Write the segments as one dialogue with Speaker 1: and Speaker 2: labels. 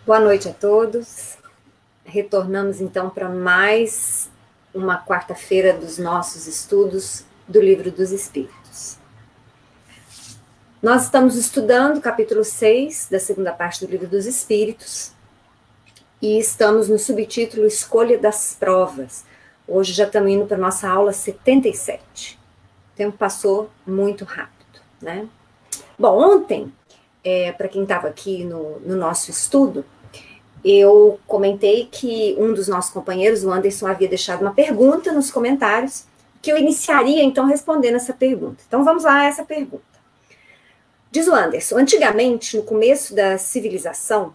Speaker 1: Boa noite a todos. Retornamos então para mais uma quarta-feira dos nossos estudos do Livro dos Espíritos. Nós estamos estudando o capítulo 6 da segunda parte do Livro dos Espíritos e estamos no subtítulo Escolha das Provas. Hoje já estamos indo para a nossa aula 77. O tempo passou muito rápido, né? Bom, ontem, para quem estava aqui no nosso estudo, eu comentei que um dos nossos companheiros, o Anderson, havia deixado uma pergunta nos comentários, que eu iniciaria, então, respondendo essa pergunta. Então, vamos lá a essa pergunta. Diz o Anderson, antigamente, no começo da civilização,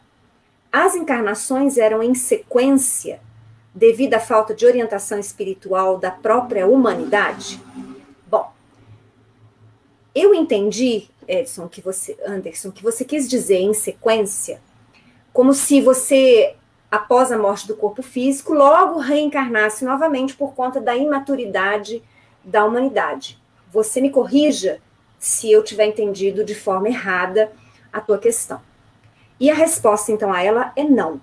Speaker 1: as encarnações eram em sequência devido à falta de orientação espiritual da própria humanidade? Bom, eu entendi, Anderson, que você quis dizer em sequência, como se você, após a morte do corpo físico, logo reencarnasse novamente por conta da imaturidade da humanidade. Você me corrija se eu tiver entendido de forma errada a tua questão. E a resposta, então, a ela é não.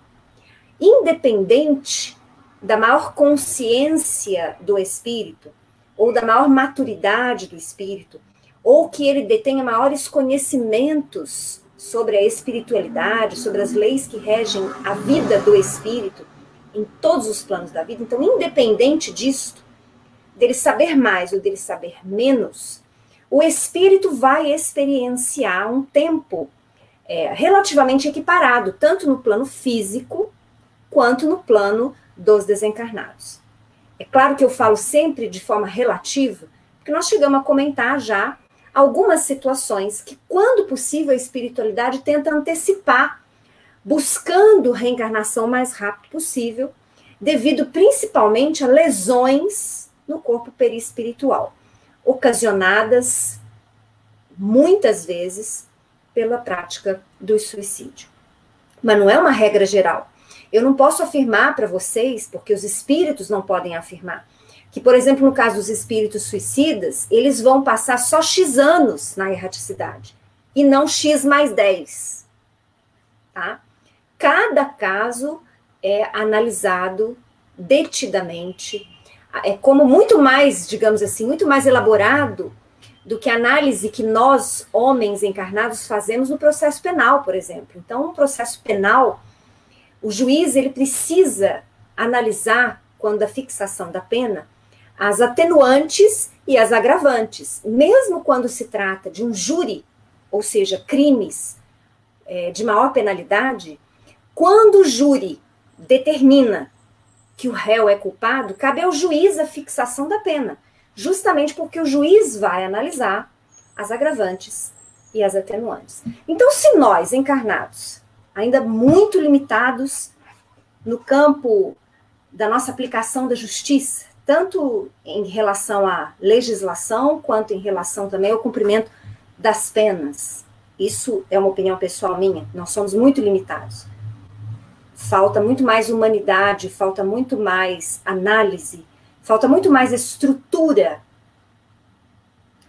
Speaker 1: Independente da maior consciência do espírito, ou da maior maturidade do espírito, ou que ele detenha maiores conhecimentos sobre a espiritualidade, sobre as leis que regem a vida do espírito em todos os planos da vida. Então, independente disto, dele saber mais ou dele saber menos, o espírito vai experienciar um tempo relativamente equiparado, tanto no plano físico quanto no plano dos desencarnados. É claro que eu falo sempre de forma relativa, porque nós chegamos a comentar já algumas situações que, quando possível, a espiritualidade tenta antecipar, buscando reencarnação o mais rápido possível, devido principalmente a lesões no corpo perispiritual, ocasionadas, muitas vezes, pela prática do suicídio. Mas não é uma regra geral. Eu não posso afirmar para vocês, porque os espíritos não podem afirmar, que, por exemplo, no caso dos espíritos suicidas, eles vão passar só X anos na erraticidade, e não X mais 10. Tá? Cada caso é analisado detidamente, é como muito mais, digamos assim, muito mais elaborado do que a análise que nós, homens encarnados, fazemos no processo penal, por exemplo. Então, um processo penal, o juiz ele precisa analisar, quando a fixação da pena, as atenuantes e as agravantes. Mesmo quando se trata de um júri, ou seja, crimes de maior penalidade, quando o júri determina que o réu é culpado, cabe ao juiz a fixação da pena, justamente porque o juiz vai analisar as agravantes e as atenuantes. Então, se nós, encarnados, ainda muito limitados no campo da nossa aplicação da justiça, tanto em relação à legislação, quanto em relação também ao cumprimento das penas. Isso é uma opinião pessoal minha, nós somos muito limitados. Falta muito mais humanidade, falta muito mais análise, falta muito mais estrutura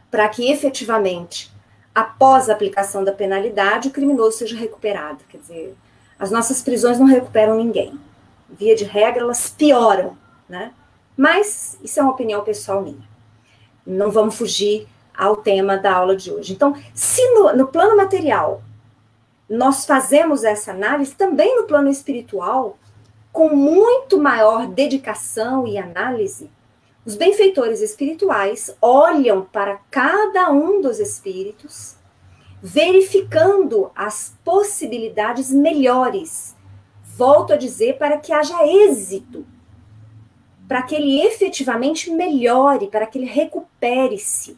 Speaker 1: para que efetivamente, após a aplicação da penalidade, o criminoso seja recuperado. Quer dizer, as nossas prisões não recuperam ninguém. Via de regra, elas pioram, né? Mas isso é uma opinião pessoal minha. Não vamos fugir ao tema da aula de hoje. Então, se no plano material nós fazemos essa análise, também no plano espiritual, com muito maior dedicação e análise, os benfeitores espirituais olham para cada um dos espíritos, verificando as possibilidades melhores. Volto a dizer, para que haja êxito, para que ele efetivamente melhore, para que ele recupere-se,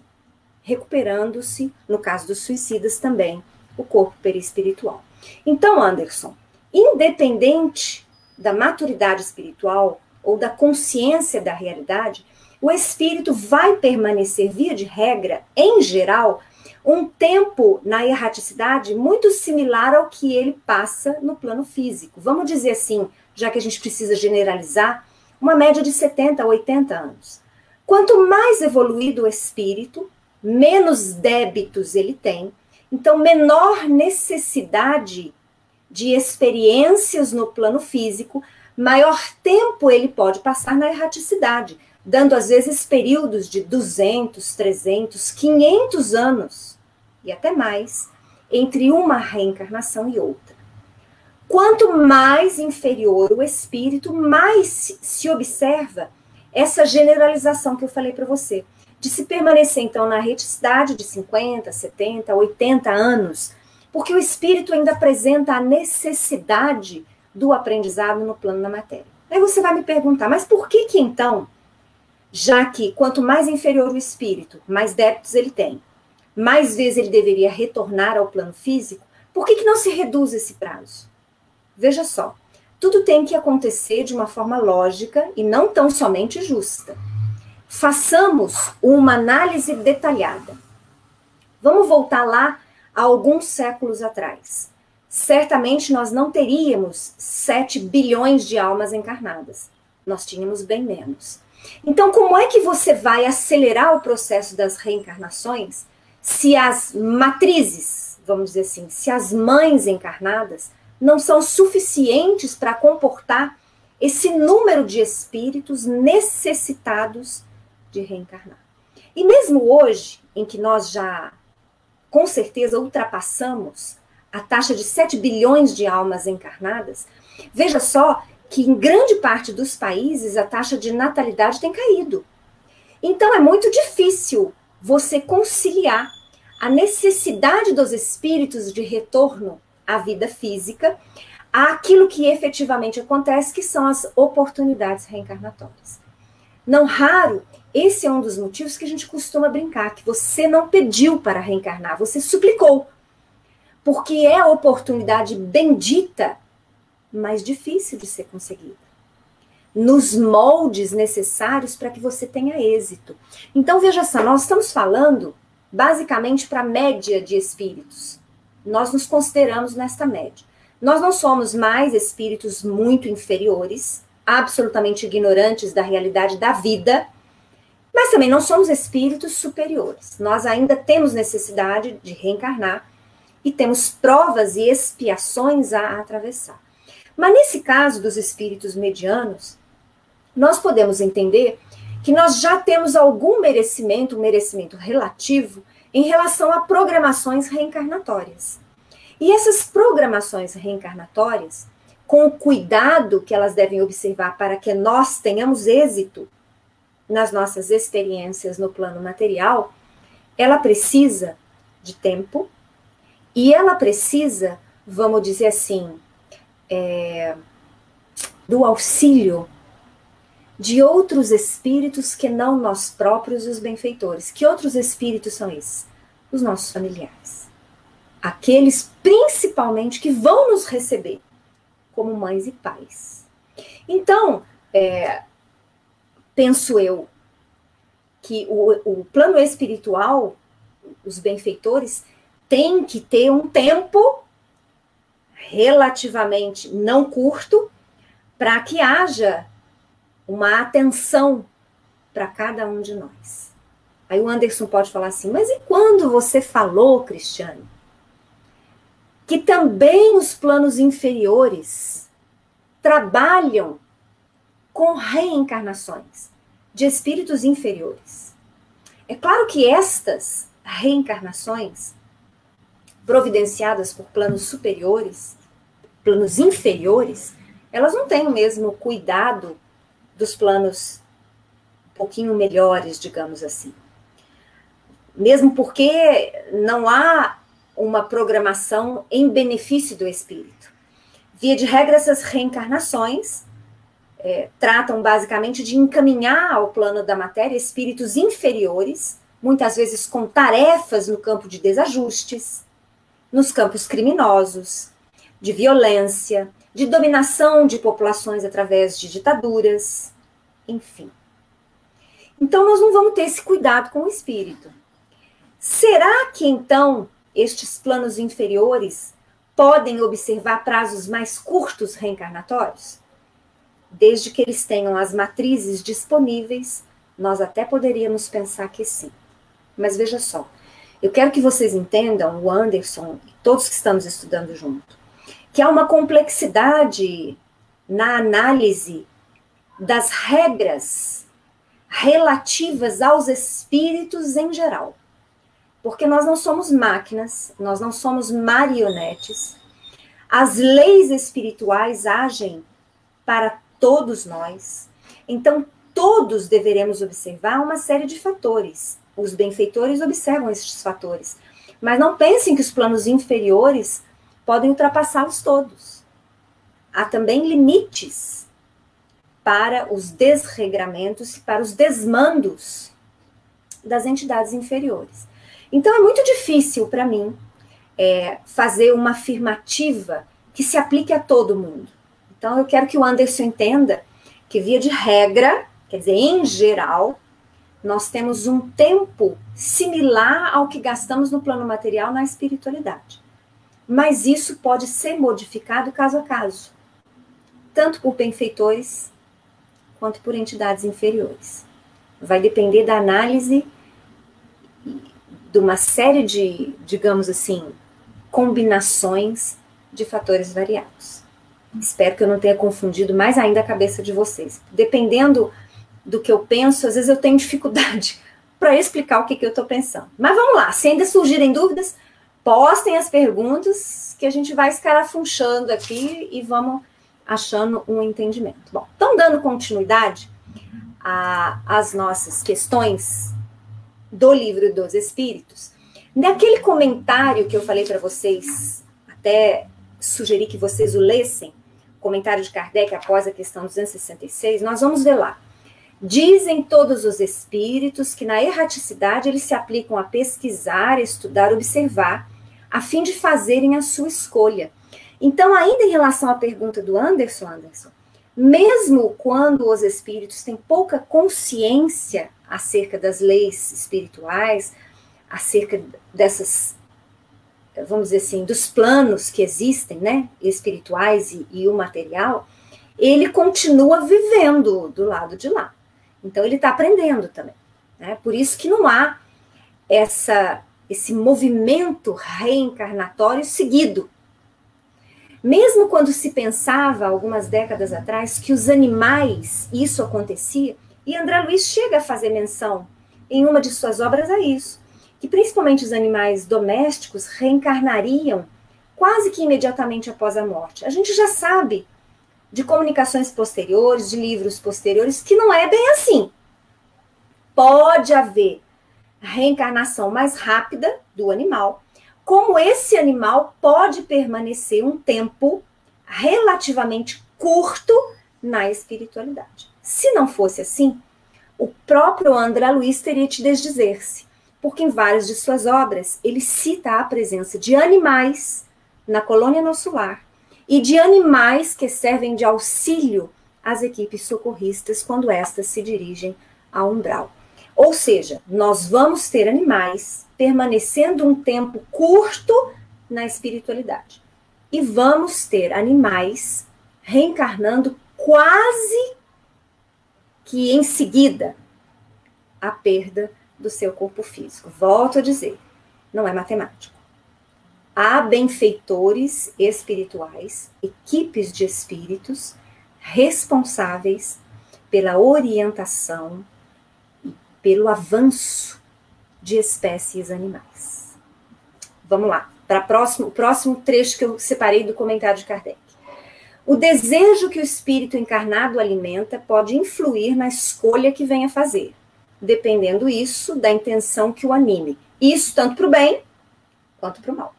Speaker 1: recuperando-se, no caso dos suicidas também, o corpo perispiritual. Então, Anderson, independente da maturidade espiritual ou da consciência da realidade, o espírito vai permanecer, via de regra, em geral, um tempo na erraticidade muito similar ao que ele passa no plano físico. Vamos dizer assim, já que a gente precisa generalizar, uma média de 70 a 80 anos. Quanto mais evoluído o espírito, menos débitos ele tem, então menor necessidade de experiências no plano físico, maior tempo ele pode passar na erraticidade, dando às vezes períodos de 200, 300, 500 anos e até mais entre uma reencarnação e outra. Quanto mais inferior o espírito, mais se observa essa generalização que eu falei para você, de se permanecer então na erraticidade de 50, 70, 80 anos, porque o espírito ainda apresenta a necessidade do aprendizado no plano da matéria. Aí você vai me perguntar, mas por que então, já que quanto mais inferior o espírito, mais débitos ele tem, mais vezes ele deveria retornar ao plano físico, por que não se reduz esse prazo? Veja só, tudo tem que acontecer de uma forma lógica e não tão somente justa. Façamos uma análise detalhada. Vamos voltar lá a alguns séculos atrás. Certamente nós não teríamos 7 bilhões de almas encarnadas. Nós tínhamos bem menos. Então, como é que você vai acelerar o processo das reencarnações se as matrizes, vamos dizer assim, se as mães encarnadas não são suficientes para comportar esse número de espíritos necessitados de reencarnar? E mesmo hoje, em que nós já, com certeza, ultrapassamos a taxa de 7 bilhões de almas encarnadas, veja só que em grande parte dos países a taxa de natalidade tem caído. Então é muito difícil você conciliar a necessidade dos espíritos de retorno à vida física àquilo que efetivamente acontece, que são as oportunidades reencarnatórias. Não raro, esse é um dos motivos que a gente costuma brincar, que você não pediu para reencarnar, você suplicou. Porque é a oportunidade bendita, mas difícil de ser conseguida. Nos moldes necessários para que você tenha êxito. Então, veja só, nós estamos falando basicamente para a média de espíritos. Nós nos consideramos nesta média. Nós não somos mais espíritos muito inferiores, absolutamente ignorantes da realidade da vida, mas também não somos espíritos superiores. Nós ainda temos necessidade de reencarnar e temos provas e expiações a atravessar. Mas nesse caso dos espíritos medianos, nós podemos entender que nós já temos algum merecimento, um merecimento relativo, em relação a programações reencarnatórias. E essas programações reencarnatórias, com o cuidado que elas devem observar para que nós tenhamos êxito nas nossas experiências no plano material, ela precisa de tempo e ela precisa, vamos dizer assim, do auxílio de outros espíritos que não nós próprios, os benfeitores. Que outros espíritos são esses? Os nossos familiares. Aqueles, principalmente, que vão nos receber como mães e pais. Então, penso eu que o plano espiritual, os benfeitores, tem que ter um tempo relativamente não curto para que haja uma atenção para cada um de nós. Aí o Anderson pode falar assim, mas e quando você falou, Cristiane, que também os planos inferiores trabalham com reencarnações de espíritos inferiores? É claro que estas reencarnações providenciadas por planos superiores, planos inferiores, elas não têm o mesmo cuidado dos planos um pouquinho melhores, digamos assim. Mesmo porque não há uma programação em benefício do espírito. Via de regra, essas reencarnações tratam basicamente de encaminhar ao plano da matéria espíritos inferiores, muitas vezes com tarefas no campo de desajustes, nos campos criminosos, de violência, de dominação de populações através de ditaduras, enfim. Então, nós não vamos ter esse cuidado com o espírito. Será que, então, estes planos inferiores podem observar prazos mais curtos reencarnatórios? Desde que eles tenham as matrizes disponíveis, nós até poderíamos pensar que sim. Mas veja só, eu quero que vocês entendam, o Anderson e todos que estamos estudando junto, que há uma complexidade na análise das regras relativas aos espíritos em geral. Porque nós não somos máquinas, nós não somos marionetes. As leis espirituais agem para todos nós. Então, todos deveremos observar uma série de fatores. Os benfeitores observam esses fatores. Mas não pensem que os planos inferiores podem ultrapassá-los todos. Há também limites para os desregramentos, para os desmandos das entidades inferiores. Então, é muito difícil para mim fazer uma afirmativa que se aplique a todo mundo. Então, eu quero que o Anderson entenda que, via de regra, quer dizer, em geral, nós temos um tempo similar ao que gastamos no plano material na espiritualidade. Mas isso pode ser modificado caso a caso, tanto por benfeitores quanto por entidades inferiores. Vai depender da análise de uma série de, digamos assim, combinações de fatores variados. Espero que eu não tenha confundido mais ainda a cabeça de vocês. Dependendo do que eu penso, às vezes eu tenho dificuldade para explicar o que eu estou pensando. Mas vamos lá, se ainda surgirem dúvidas, postem as perguntas que a gente vai escarafunchando aqui e vamos achando um entendimento. Bom, então dando continuidade às nossas questões do Livro dos Espíritos, naquele comentário que eu falei para vocês, até sugeri que vocês o lessem, comentário de Kardec após a questão 266, nós vamos ver lá. Dizem todos os espíritos que na erraticidade eles se aplicam a pesquisar, estudar, observar, a fim de fazerem a sua escolha. Então, ainda em relação à pergunta do Anderson, mesmo quando os espíritos têm pouca consciência acerca das leis espirituais, acerca dessas, vamos dizer assim, dos planos que existem, né, espirituais e o material, ele continua vivendo do lado de lá. Então, ele está aprendendo também, né? Por isso que não há esse movimento reencarnatório seguido. Mesmo quando se pensava, algumas décadas atrás, que os animais, isso acontecia, e André Luiz chega a fazer menção em uma de suas obras a isso, que principalmente os animais domésticos reencarnariam quase que imediatamente após a morte. A gente já sabe de comunicações posteriores, de livros posteriores, que não é bem assim. Pode haver reencarnação mais rápida do animal, como esse animal pode permanecer um tempo relativamente curto na espiritualidade. Se não fosse assim, o próprio André Luiz teria de desdizer-se, porque em várias de suas obras ele cita a presença de animais na colônia nosso lar e de animais que servem de auxílio às equipes socorristas quando estas se dirigem ao umbral. Ou seja, nós vamos ter animais permanecendo um tempo curto na espiritualidade. E vamos ter animais reencarnando quase que em seguida a perda do seu corpo físico. Volto a dizer, não é matemático. Há benfeitores espirituais, equipes de espíritos responsáveis pela orientação e pelo avanço de espécies animais. Vamos lá, para o próximo trecho que eu separei do comentário de Kardec. O desejo que o espírito encarnado alimenta pode influir na escolha que venha fazer, dependendo isso da intenção que o anime. Isso tanto para o bem quanto para o mal.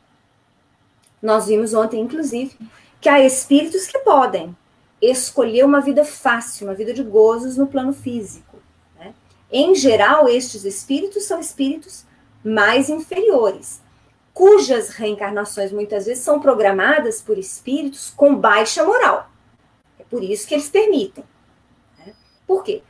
Speaker 1: Nós vimos ontem, inclusive, que há espíritos que podem escolher uma vida fácil, uma vida de gozos no plano físico. Né? Em geral, estes espíritos são espíritos mais inferiores, cujas reencarnações muitas vezes são programadas por espíritos com baixa moral. É por isso que eles permitem. Né? Por quê?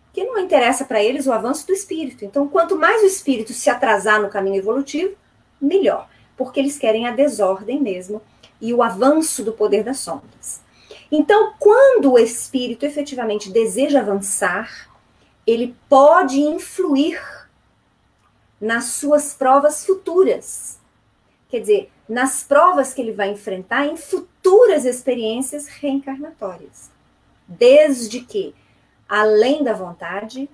Speaker 1: Porque não interessa para eles o avanço do espírito. Então, quanto mais o espírito se atrasar no caminho evolutivo, melhor. Porque eles querem a desordem mesmo e o avanço do poder das sombras. Então, quando o espírito efetivamente deseja avançar, ele pode influir nas suas provas futuras. Quer dizer, nas provas que ele vai enfrentar futuras experiências reencarnatórias. Desde que, além da vontade,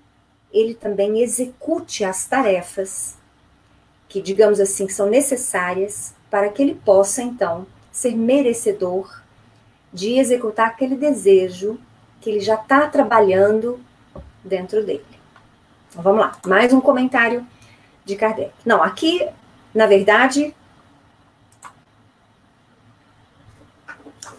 Speaker 1: ele também execute as tarefas que, digamos assim, são necessárias para que ele possa, então, ser merecedor de executar aquele desejo que ele já está trabalhando dentro dele. Então, vamos lá, mais um comentário de Kardec. Não, aqui, na verdade,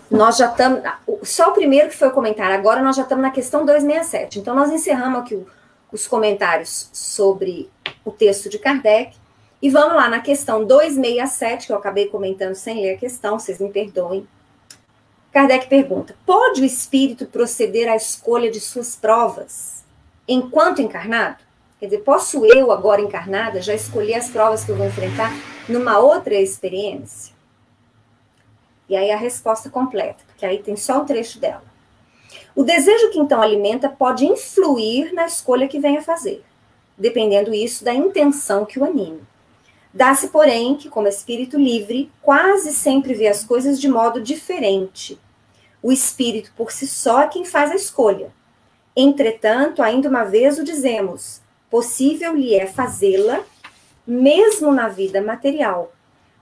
Speaker 1: nós já estamos... Só o primeiro que foi o comentário, agora nós já estamos na questão 267. Então, nós encerramos aqui os comentários sobre o texto de Kardec e vamos lá na questão 267, que eu acabei comentando sem ler a questão, vocês me perdoem. Kardec pergunta: pode o espírito proceder à escolha de suas provas enquanto encarnado? Quer dizer, posso eu, agora encarnada, já escolher as provas que eu vou enfrentar numa outra experiência? E aí a resposta completa, porque aí tem só um trecho dela. O desejo que então alimenta pode influir na escolha que venha fazer, dependendo isso da intenção que o anime. Dá-se, porém, que como espírito livre, quase sempre vê as coisas de modo diferente. O espírito por si só é quem faz a escolha. Entretanto, ainda uma vez o dizemos, possível lhe é fazê-la, mesmo na vida material.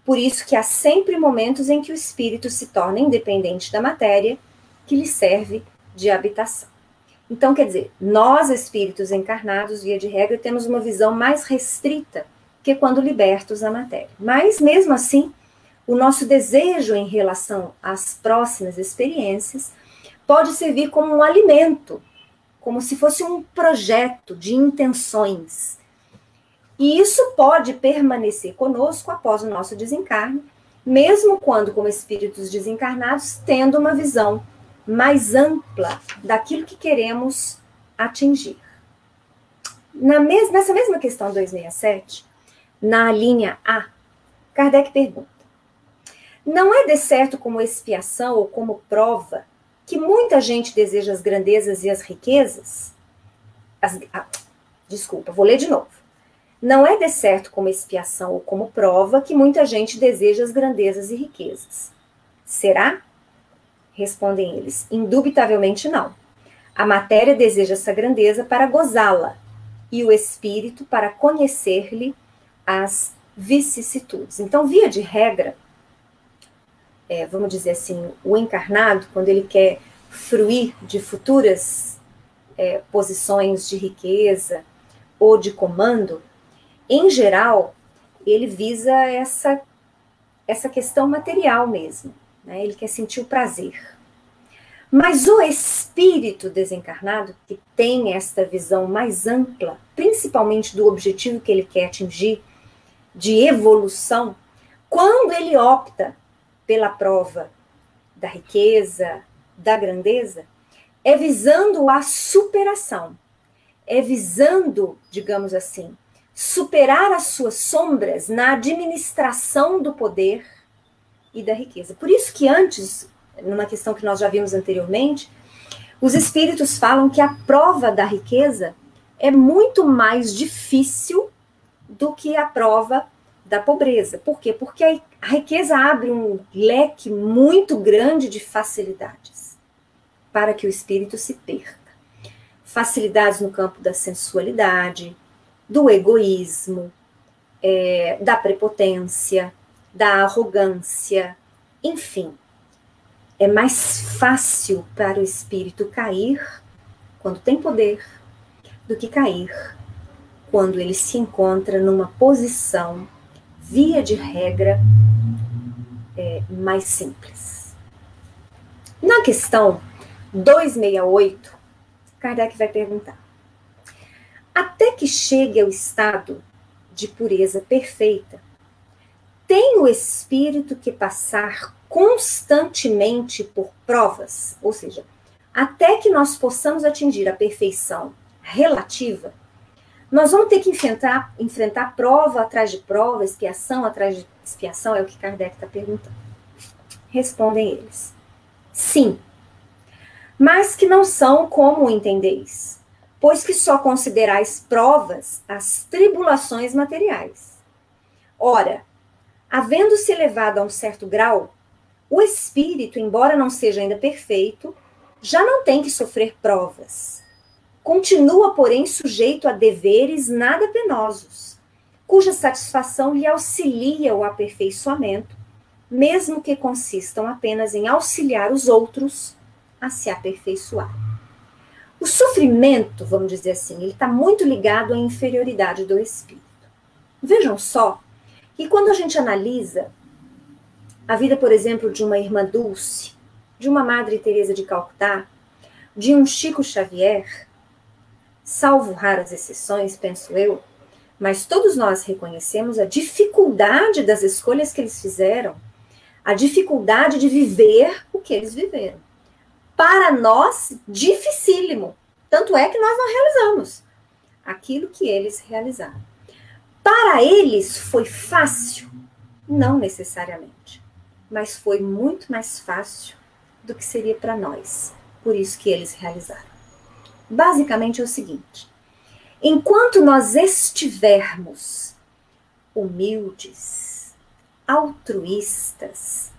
Speaker 1: Por isso que há sempre momentos em que o espírito se torna independente da matéria, que lhe serve de habitação. Então, quer dizer, nós, espíritos encarnados, via de regra, temos uma visão mais restrita que quando libertos da matéria. Mas, mesmo assim, o nosso desejo em relação às próximas experiências pode servir como um alimento, como se fosse um projeto de intenções. E isso pode permanecer conosco após o nosso desencarne, mesmo quando, como espíritos desencarnados, tendo uma visão mais ampla daquilo que queremos atingir. Nessa mesma questão 267, na linha A, Kardec pergunta: não é de certo como expiação ou como prova que muita gente deseja as grandezas e as riquezas? Desculpa, vou ler de novo. Não é de certo como expiação ou como prova que muita gente deseja as grandezas e riquezas. Será? Respondem eles, indubitavelmente não. A matéria deseja essa grandeza para gozá-la, e o espírito para conhecer-lhe as vicissitudes. Então, via de regra, vamos dizer assim, o encarnado, quando ele quer fruir de futuras posições de riqueza ou de comando, em geral, ele visa essa questão material mesmo, né? Ele quer sentir o prazer. Mas o espírito desencarnado, que tem esta visão mais ampla, principalmente do objetivo que ele quer atingir, de evolução, quando ele opta pela prova da riqueza, da grandeza, é visando a superação, é visando, digamos assim, superar as suas sombras na administração do poder e da riqueza. Por isso que antes, numa questão que nós já vimos anteriormente, os espíritos falam que a prova da riqueza é muito mais difícil do que a prova da pobreza. Por quê? Porque a riqueza abre um leque muito grande de facilidades para que o espírito se perca. Facilidades no campo da sensualidade, do egoísmo, da prepotência, da arrogância, enfim. É mais fácil para o espírito cair quando tem poder do que cair quando ele se encontra numa posição, via de regra, mais simples. Na questão 268, Kardec vai perguntar: até que chegue ao estado de pureza perfeita, tem o espírito que passar constantemente por provas? Ou seja, até que nós possamos atingir a perfeição relativa, nós vamos ter que enfrentar prova atrás de prova, expiação atrás de expiação, é o que Kardec está perguntando. Respondem eles: sim, mas que não são como entendeis, pois que só considerais provas as tribulações materiais. Ora, havendo-se elevado a um certo grau, O espírito, embora não seja ainda perfeito, já não tem que sofrer provas. Continua, porém, sujeito a deveres nada penosos, cuja satisfação lhe auxilia o aperfeiçoamento, mesmo que consistam apenas em auxiliar os outros a se aperfeiçoar. O sofrimento, vamos dizer assim, ele está muito ligado à inferioridade do espírito. Vejam só que quando a gente analisa a vida, por exemplo, de uma irmã Dulce, de uma Madre Teresa de Calcutá, de um Chico Xavier, salvo raras exceções, penso eu, mas todos nós reconhecemos a dificuldade das escolhas que eles fizeram, a dificuldade de viver o que eles viveram. Para nós, dificílimo. Tanto é que nós não realizamos aquilo que eles realizaram. Para eles foi fácil? Não necessariamente. Mas foi muito mais fácil do que seria para nós. Por isso que eles realizaram. Basicamente é o seguinte: enquanto nós estivermos humildes, altruístas,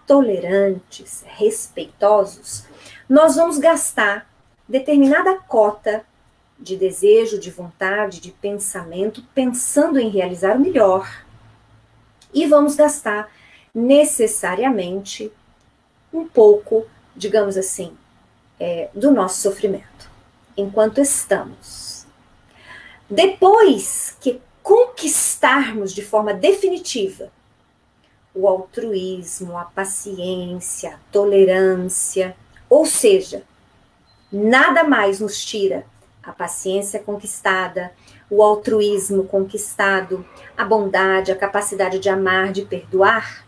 Speaker 1: tolerantes, respeitosos, nós vamos gastar determinada cota de desejo, de vontade, de pensamento, pensando em realizar o melhor. E vamos gastar necessariamente um pouco, digamos assim, do nosso sofrimento, enquanto estamos. Depois que conquistarmos de forma definitiva o altruísmo, a paciência, a tolerância, ou seja, nada mais nos tira a paciência conquistada, o altruísmo conquistado, a bondade, a capacidade de amar, de perdoar,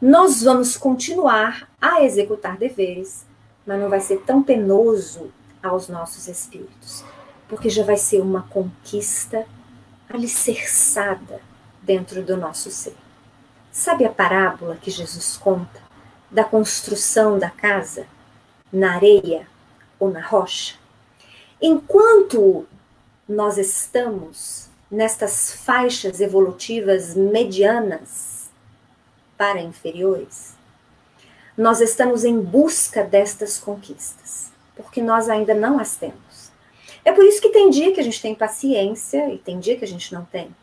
Speaker 1: nós vamos continuar a executar deveres, mas não vai ser tão penoso aos nossos espíritos, porque já vai ser uma conquista alicerçada dentro do nosso ser. Sabe a parábola que Jesus conta da construção da casa na areia ou na rocha? Enquanto nós estamos nestas faixas evolutivas medianas para inferiores, nós estamos em busca destas conquistas, porque nós ainda não as temos. É por isso que tem dia que a gente tem paciência e tem dia que a gente não tem.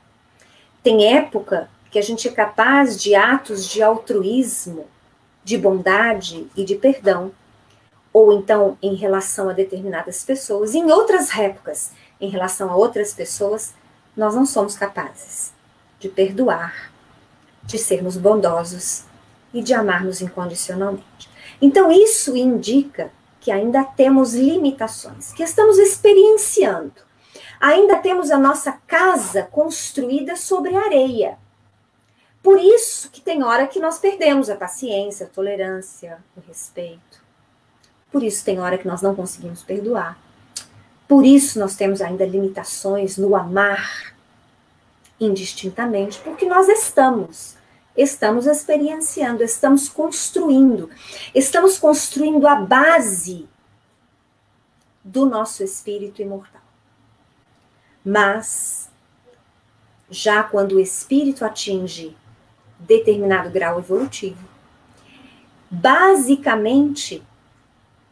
Speaker 1: Tem época que a gente é capaz de atos de altruísmo, de bondade e de perdão, ou então em relação a determinadas pessoas. Em outras épocas, em relação a outras pessoas, nós não somos capazes de perdoar, de sermos bondosos e de amarmos incondicionalmente. Então isso indica que ainda temos limitações, que estamos experienciando. Ainda temos a nossa casa construída sobre areia. Por isso que tem hora que nós perdemos a paciência, a tolerância, o respeito. Por isso tem hora que nós não conseguimos perdoar. Por isso nós temos ainda limitações no amar indistintamente, porque nós estamos experienciando, estamos construindo a base do nosso espírito imortal. Mas, já quando o espírito atinge determinado grau evolutivo, basicamente,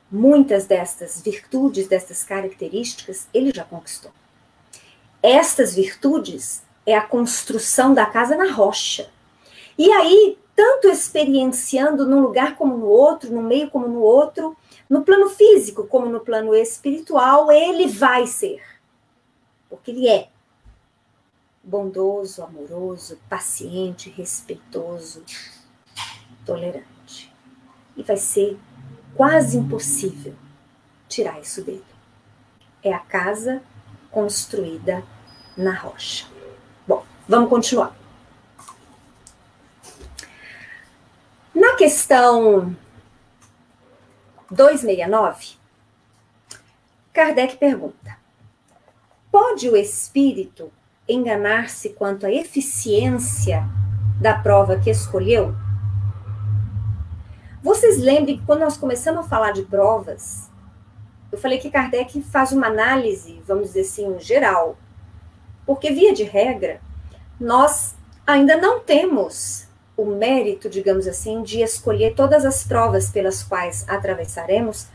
Speaker 1: muitas destas virtudes, destas características, ele já conquistou. Estas virtudes é a construção da casa na rocha. E aí, tanto experienciando num lugar como no outro, no meio como no outro, no plano físico como no plano espiritual, ele vai ser. Porque ele é bondoso, amoroso, paciente, respeitoso, tolerante. E vai ser quase impossível tirar isso dele. É a casa construída na rocha. Bom, vamos continuar. Na questão 269, Kardec pergunta: pode o espírito enganar-se quanto à eficiência da prova que escolheu? Vocês lembram que quando nós começamos a falar de provas, eu falei que Kardec faz uma análise, vamos dizer assim, geral. Porque, via de regra, nós ainda não temos o mérito, digamos assim, de escolher todas as provas pelas quais atravessaremos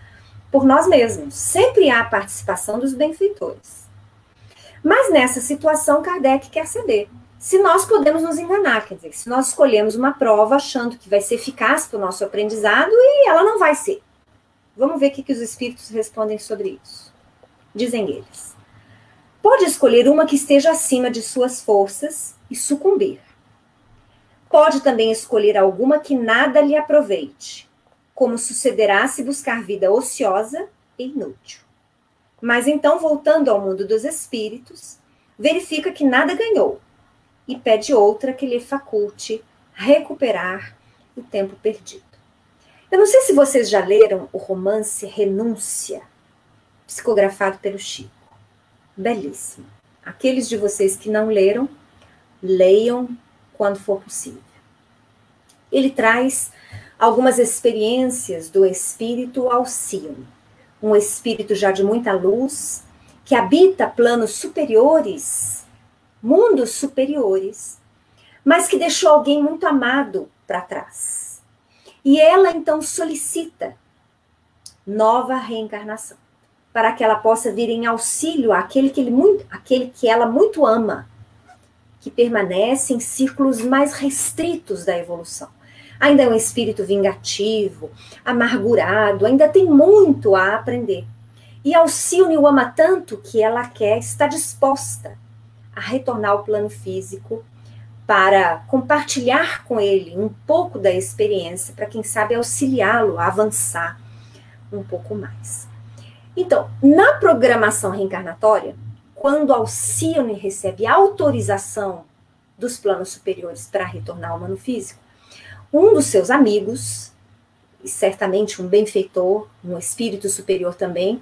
Speaker 1: por nós mesmos. Sempre há a participação dos benfeitores. Mas nessa situação, Kardec quer saber se nós podemos nos enganar, quer dizer, se nós escolhemos uma prova achando que vai ser eficaz para o nosso aprendizado e ela não vai ser. Vamos ver o que os espíritos respondem sobre isso. Dizem eles: pode escolher uma que esteja acima de suas forças e sucumbir. Pode também escolher alguma que nada lhe aproveite, como sucederá se buscar vida ociosa e inútil. Mas então, voltando ao mundo dos espíritos, verifica que nada ganhou e pede outra que lhe faculte recuperar o tempo perdido. Eu não sei se vocês já leram o romance Renúncia, psicografado pelo Chico. Belíssimo. Aqueles de vocês que não leram, leiam quando for possível. Ele traz algumas experiências do espírito Alcione, um espírito já de muita luz, que habita planos superiores, mundos superiores, mas que deixou alguém muito amado para trás. E ela então solicita nova reencarnação, para que ela possa vir em auxílio àquele que ela muito ama, que permanece em círculos mais restritos da evolução. Ainda é um espírito vingativo, amargurado, ainda tem muito a aprender. E Alcione o ama tanto que ela está disposta a retornar ao plano físico para compartilhar com ele um pouco da experiência, para quem sabe auxiliá-lo a avançar um pouco mais. Então, na programação reencarnatória, quando Alcione recebe autorização dos planos superiores para retornar ao plano físico, um dos seus amigos, e certamente um benfeitor, um espírito superior também,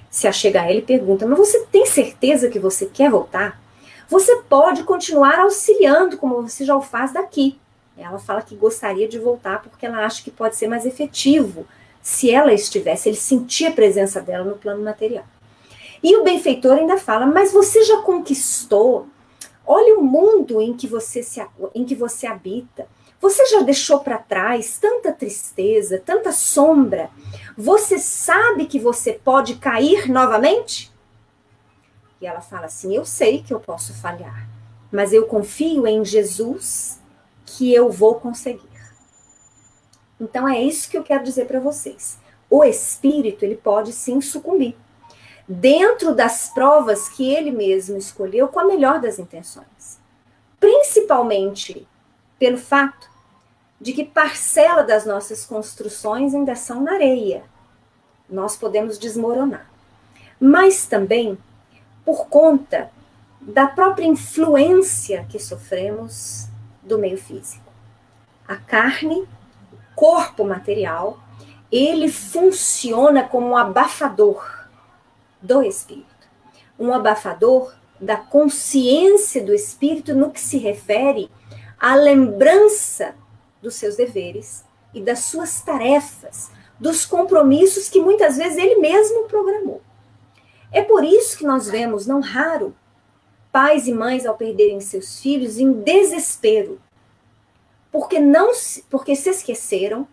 Speaker 1: se achega a ele e pergunta: mas você tem certeza que você quer voltar? Você pode continuar auxiliando, como você já o faz daqui. Ela fala que gostaria de voltar porque ela acha que pode ser mais efetivo se ela estivesse, ele sentia a presença dela no plano material. E o benfeitor ainda fala: mas você já conquistou, olha o mundo em que você habita, você já deixou para trás tanta tristeza, tanta sombra, você sabe que você pode cair novamente? E ela fala assim: eu sei que eu posso falhar, mas eu confio em Jesus que eu vou conseguir. Então é isso que eu quero dizer para vocês. O espírito, ele pode sim sucumbir dentro das provas que ele mesmo escolheu com a melhor das intenções. Principalmente pelo fato de que parcela das nossas construções ainda são na areia. Nós podemos desmoronar. Mas também por conta da própria influência que sofremos do meio físico. A carne, o corpo material, ele funciona como um abafador do espírito. Um abafador da consciência do espírito no que se refere à lembrança dos seus deveres e das suas tarefas, dos compromissos que muitas vezes ele mesmo programou. É por isso que nós vemos, não raro, pais e mães ao perderem seus filhos em desespero, porque se esqueceram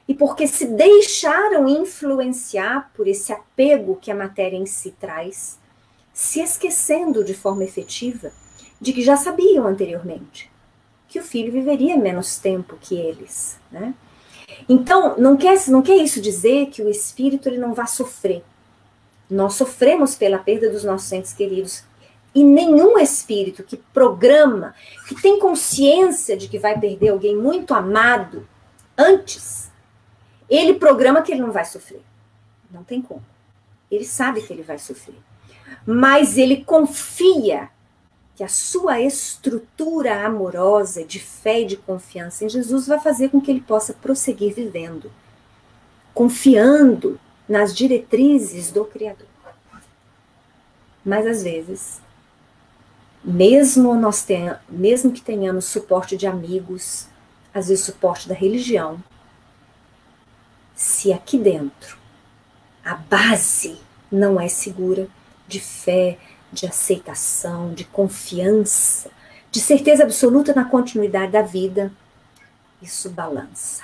Speaker 1: e porque se deixaram influenciar por esse apego que a matéria em si traz, se esquecendo de forma efetiva de que já sabiam anteriormente que o filho viveria menos tempo que eles, né? Então, não quer isso dizer que o espírito ele não vai sofrer. Nós sofremos pela perda dos nossos entes queridos. E nenhum espírito que programa, que tem consciência de que vai perder alguém muito amado antes, ele programa que ele não vai sofrer. Não tem como. Ele sabe que ele vai sofrer. Mas ele confia que a sua estrutura amorosa, de fé e de confiança em Jesus vai fazer com que ele possa prosseguir vivendo, confiando nas diretrizes do Criador. Mas às vezes, mesmo que tenhamos suporte de amigos, às vezes suporte da religião, se aqui dentro a base não é segura de fé, de aceitação, de confiança, de certeza absoluta na continuidade da vida, isso balança.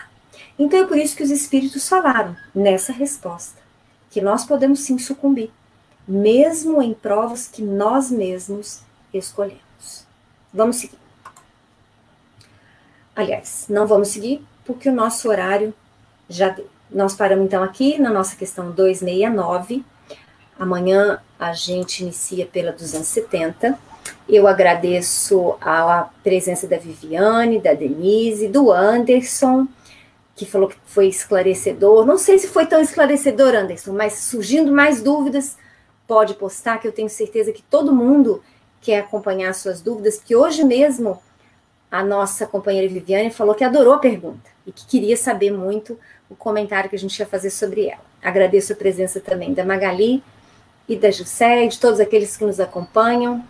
Speaker 1: Então é por isso que os espíritos falaram nessa resposta, que nós podemos sim sucumbir, mesmo em provas que nós mesmos escolhemos. Vamos seguir. Aliás, não vamos seguir porque o nosso horário já deu. Nós paramos então aqui na nossa questão 269. Amanhã a gente inicia pela 270. Eu agradeço a presença da Viviane, da Denise, do Anderson, que falou que foi esclarecedor. Não sei se foi tão esclarecedor, Anderson, mas surgindo mais dúvidas, pode postar, que eu tenho certeza que todo mundo quer acompanhar suas dúvidas, que hoje mesmo a nossa companheira Viviane falou que adorou a pergunta e que queria saber muito o comentário que a gente ia fazer sobre ela. Agradeço a presença também da Magali e da Jussé, e de todos aqueles que nos acompanham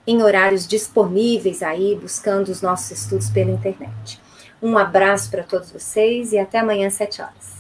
Speaker 1: em horários disponíveis aí, buscando os nossos estudos pela internet. Um abraço para todos vocês e até amanhã, às 7 horas.